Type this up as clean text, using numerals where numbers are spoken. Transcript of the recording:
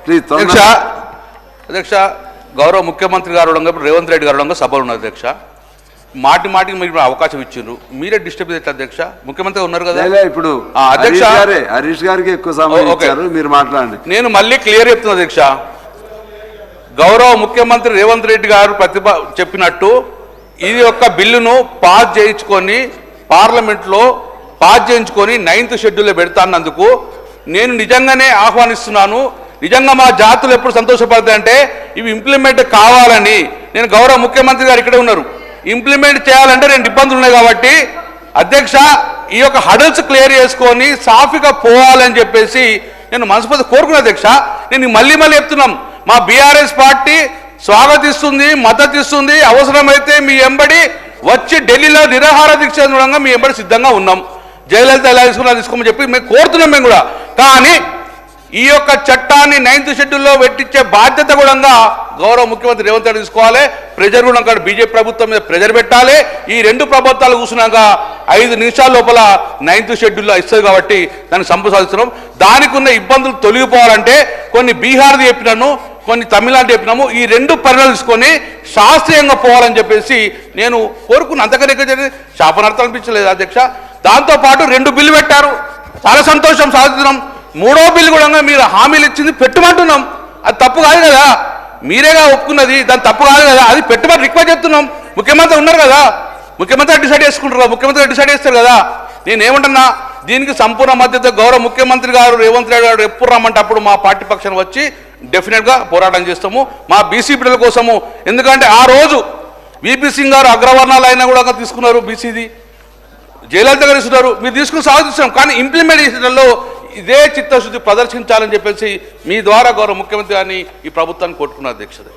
Please. అధ్యక్ష గౌరవ ముఖ్యమంత్రి గారు రేవంత్ రెడ్డి గారు సభలు ఉన్నారు అధ్యక్ష. మాటి మాటికి మీరు అవకాశం ఇచ్చిండ్రు, మీరే డిస్టర్బ్ చేస్తారు అధ్యక్ష. ముఖ్యమంత్రి ఉన్నారు కదా ఇప్పుడు అధ్యక్ష, హరీష్ గారికి ఎక్కువ సమయం ఇచ్చారు, మీరు మాట్లాడండి. నేను మళ్ళీ క్లియర్ చెప్తున్నా అధ్యక్ష. గౌరవ ముఖ్యమంత్రి రేవంత్ రెడ్డి గారు చెప్పినట్టు ఇది యొక్క బిల్లును పాస్ చేయించుకొని పార్లమెంట్లో పాస్ చేయించుకొని 9th షెడ్యూల్లో పెడతాన్నందుకు నేను నిజంగానే ఆహ్వానిస్తున్నాను. నిజంగా మా జాతులు ఎప్పుడు సంతోషపడతాయంటే ఇవి ఇంప్లిమెంట్ కావాలని. నేను గౌరవ ముఖ్యమంత్రి గారు ఇక్కడే ఉన్నారు, ఇంప్లిమెంట్ చేయాలంటే 2 ఇబ్బందులు ఉన్నాయి కాబట్టి అధ్యక్ష ఈ యొక్క హడల్స్ క్లియర్ చేసుకొని సాఫీగా పోవాలని చెప్పేసి నేను మనస్ఫూర్తి కోరుకున్నా అధ్యక్ష. నేను మళ్ళీ చెప్తున్నాం, మా బీఆర్ఎస్ పార్టీ స్వాగతిస్తుంది, మద్దతు ఇస్తుంది. అవసరమైతే మీ ఎంబడి వచ్చి ఢిల్లీలో నిరాహార దీక్ష దూరంగా మీ ఎంబడి సిద్ధంగా ఉన్నాం. జయలలిత ఎలా తీసుకోమని చెప్పి మేము కోరుతున్నాం మేము కూడా. కానీ ఈ యొక్క చట్టాన్ని 9th షెడ్యూల్లో పెట్టించే బాధ్యత కూడా గౌరవ ముఖ్యమంత్రి రేవంత్ రెడ్డి తీసుకోవాలి. ప్రెజర్ కూడా అక్కడ బీజేపీ ప్రభుత్వం మీద ప్రెజర్ పెట్టాలి. ఈ 2 ప్రభుత్వాలు కూర్చున్నాక 5 నిమిషాల లోపల 9th షెడ్యూల్లో ఇస్తుంది కాబట్టి దాన్ని సంపాదిస్తున్నాం. దానికి ఉన్న ఇబ్బందులు తొలగిపోవాలంటే కొన్ని బీహార్ది చెప్పినాను, కొన్ని తమిళనాడు చెప్పినాము. ఈ 2 పరిణామాలు తీసుకొని శాస్త్రీయంగా పోవాలని చెప్పేసి నేను కోరుకున్నాను. అంతకన్నా శాపనార్థం అనిపించలేదు అధ్యక్ష. దాంతోపాటు 2 బిల్లు పెట్టారు, చాలా సంతోషం, సాధిస్తున్నాం. 3వ బిల్లు కూడా మీరు హామీలు ఇచ్చింది పెట్టమంటున్నాం. అది తప్పు కాదు కదా, మీరేగా ఒప్పుకున్నది, దాని తప్పు కాదు కదా, అది పెట్టమని రిక్వెస్ట్ చేస్తున్నాం. ముఖ్యమంత్రి ఉన్నారు కదా, ముఖ్యమంత్రి డిసైడ్ చేసుకుంటారు, ముఖ్యమంత్రి డిసైడ్ చేస్తారు కదా. నేనేమంటున్నా, దీనికి సంపూర్ణ మద్దతు గౌరవ ముఖ్యమంత్రి గారు రేవంత్ రెడ్డి గారు ఎప్పుడు రమ్మంటే అప్పుడు మా పార్టీ పక్షాన్ని వచ్చి డెఫినెట్గా పోరాటం చేస్తాము మా బీసీ బిడ్డల కోసము. ఎందుకంటే ఆ రోజు వీపీ సింగ్ గారు అగ్రవర్ణాలు అయినా కూడా తీసుకున్నారు, బీసీది జయలలిత గారు ఇస్తున్నారు, మీరు తీసుకుని సాధిస్తున్నాం. కానీ ఇంప్లిమెంటేషన్లో ఇదే చిత్తశుద్ధి ప్రదర్శించాలని చెప్పేసి మీ ద్వారా గౌరవ ముఖ్యమంత్రి గారిని ఈ ప్రభుత్వాన్ని కోరుకున్నారు అధ్యక్షత.